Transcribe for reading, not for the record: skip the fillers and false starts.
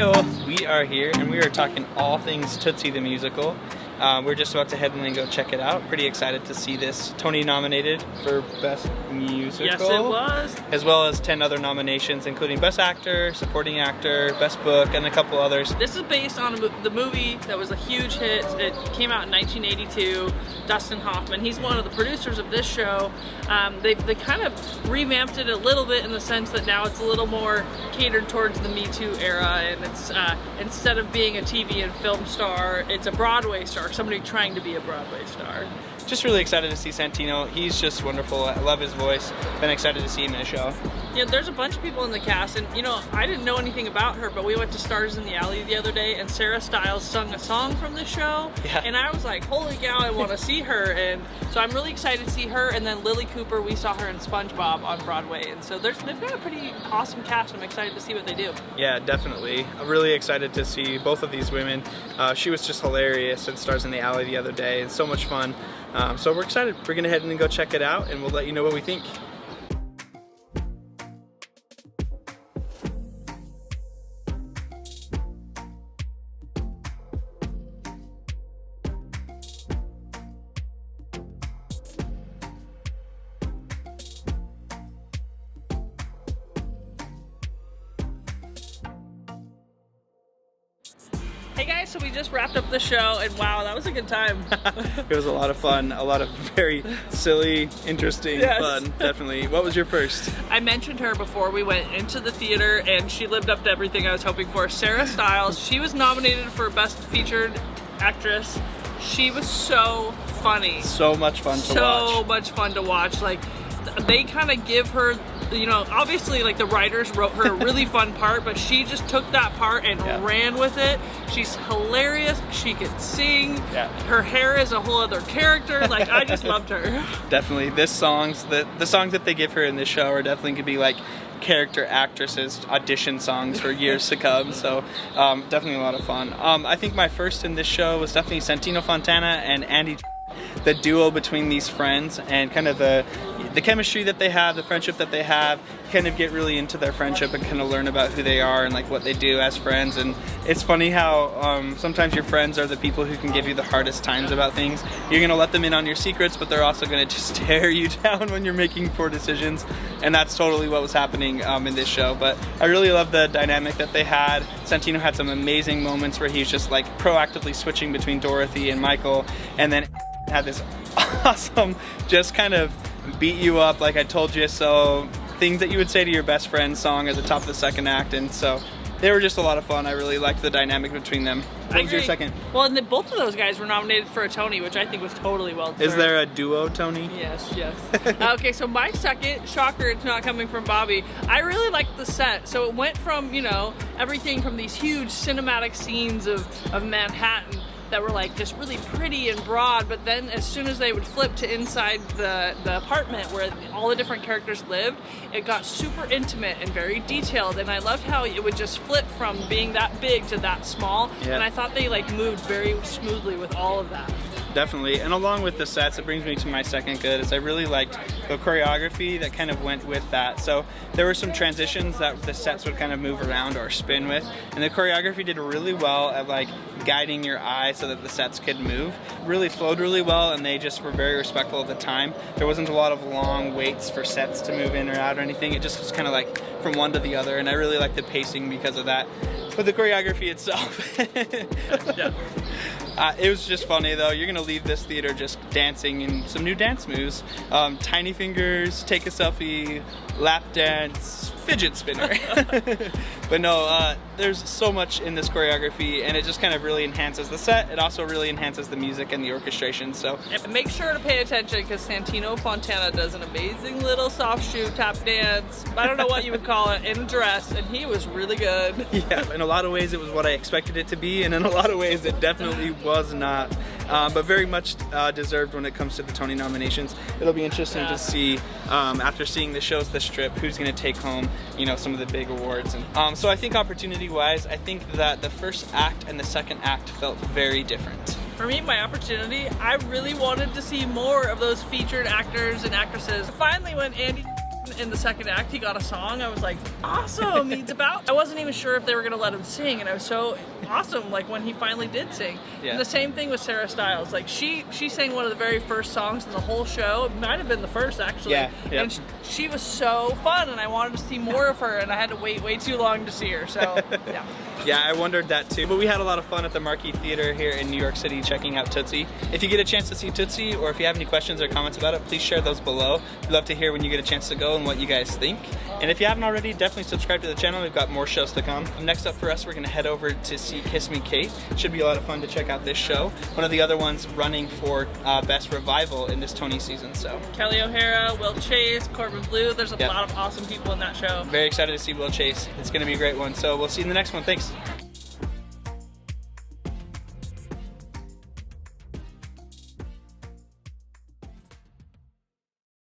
Heyo! We are here and we are talking all things Tootsie the Musical. We're just about to head in and go check it out. Pretty excited to see this. Tony nominated for Best Musical. Yes, it was. As well as 10 other nominations, including Best Actor, Supporting Actor, Best Book, and a couple others. This is based on the movie that was a huge hit. It came out in 1982. Dustin Hoffman, he's one of the producers of this show. They kind of revamped it a little bit in the sense that now it's a little more catered towards the Me Too era, and it's instead of being a TV and film star, it's a Broadway star, somebody trying to be a Broadway star. Just really excited to see Santino. He's just wonderful. I love his voice. Been excited to see him in the show. Yeah, there's a bunch of people in the cast, and I didn't know anything about her, but we went to Stars in the Alley the other day, and Sarah Stiles sung a song from the show, and I was like, holy cow, I want to see her, and so I'm really excited to see her. And then Lily Cooper, we saw her in SpongeBob on Broadway, and so they've got a pretty awesome cast. I'm excited to see what they do. Yeah, definitely. I'm really excited to see both of these women. She was just hilarious in Stars in the Alley the other day, and so much fun. So we're excited. We're gonna head in and go check it out, and we'll let you know what we think. Hey guys, so we just wrapped up the show, and wow, that was a good time. It was a lot of fun, a lot of very silly, interesting fun, definitely. What was your first? I mentioned her before we went into the theater, and she lived up to everything I was hoping for. Sarah Stiles, she was nominated for Best Featured Actress. She was so funny. So much fun to watch. So much fun to watch. Like, they kind of give her, obviously like the writers wrote her a really fun part, but she just took that part and ran with it. She's hilarious. She can sing. Her hair is a whole other character. Like, I just loved her. Definitely. The songs that they give her in this show are definitely gonna be like character actresses audition songs for years to come. So definitely a lot of fun. I think my first in this show was definitely Santino Fontana and Andy. The duo between these friends and kind of the chemistry that they have, the friendship that they have, kind of get really into their friendship and kind of learn about who they are and like what they do as friends. And it's funny how sometimes your friends are the people who can give you the hardest times about things. You're gonna let them in on your secrets, but they're also gonna just tear you down when you're making poor decisions. And that's totally what was happening in this show. But I really love the dynamic that they had. Santino had some amazing moments where he's just like proactively switching between Dorothy and Michael, and then had this awesome just kind of beat you up like I told you so things that you would say to your best friend song at the top of the second act, and so they were just a lot of fun. I really liked the dynamic between them. What was your second? Well, and both of those guys were nominated for a Tony, which I think was totally well deserved. Is there a duo Tony? Yes. Okay, so my second, shocker, it's not coming from Bobby. I really liked the set. So it went from, everything from these huge cinematic scenes of Manhattan that were like just really pretty and broad, but then as soon as they would flip to inside the apartment where all the different characters lived, it got super intimate and very detailed, and I loved how it would just flip from being that big to that small, and I thought they like moved very smoothly with all of that. Definitely, and along with the sets, it brings me to my second good, is I really liked the choreography that kind of went with that. So there were some transitions that the sets would kind of move around or spin with, and the choreography did really well at like guiding your eye so that the sets could move. Really flowed really well, and they just were very respectful of the time. There wasn't a lot of long waits for sets to move in or out or anything. It just was kind of like from one to the other, and I really liked the pacing because of that. But the choreography itself, it was just funny though. You're gonna leave this theater just dancing in some new dance moves. Tiny fingers, take a selfie, lap dance, fidget spinner. But no, there's so much in this choreography, and it just kind of really enhances the set. It also really enhances the music and the orchestration. So make sure to pay attention, because Santino Fontana does an amazing little soft shoe tap dance. I don't know what you would call it, in a dress, and he was really good. Yeah, in a lot of ways it was what I expected it to be, and in a lot of ways it definitely was not. But very much deserved when it comes to the Tony nominations. It'll be interesting to see, after seeing the shows this trip, who's going to take home, some of the big awards. And so I think opportunity-wise, I think that the first act and the second act felt very different. For me, my opportunity, I really wanted to see more of those featured actors and actresses. Finally, when Andy in the second act, he got a song. I was like, awesome, he's about. I wasn't even sure if they were gonna let him sing, and I was so awesome, like when he finally did sing. Yeah. And the same thing with Sarah Styles. Like she sang one of the very first songs in the whole show. It might have been the first, actually. Yeah. Yep. And she was so fun, and I wanted to see more of her, and I had to wait way too long to see her. So yeah. Yeah, I wondered that too. But we had a lot of fun at the Marquee Theater here in New York City checking out Tootsie. If you get a chance to see Tootsie, or if you have any questions or comments about it, please share those below. We'd love to hear when you get a chance to go and what you guys think. And if you haven't already, definitely subscribe to the channel. We've got more shows to come. Next up for us, we're going to head over to see Kiss Me Kate. Should be a lot of fun to check out this show. One of the other ones running for Best Revival in this Tony season. So Kelly O'Hara, Will Chase, Corbin Bleu. There's a Yep. lot of awesome people in that show. Very excited to see Will Chase. It's going to be a great one. So we'll see you in the next one. Thanks.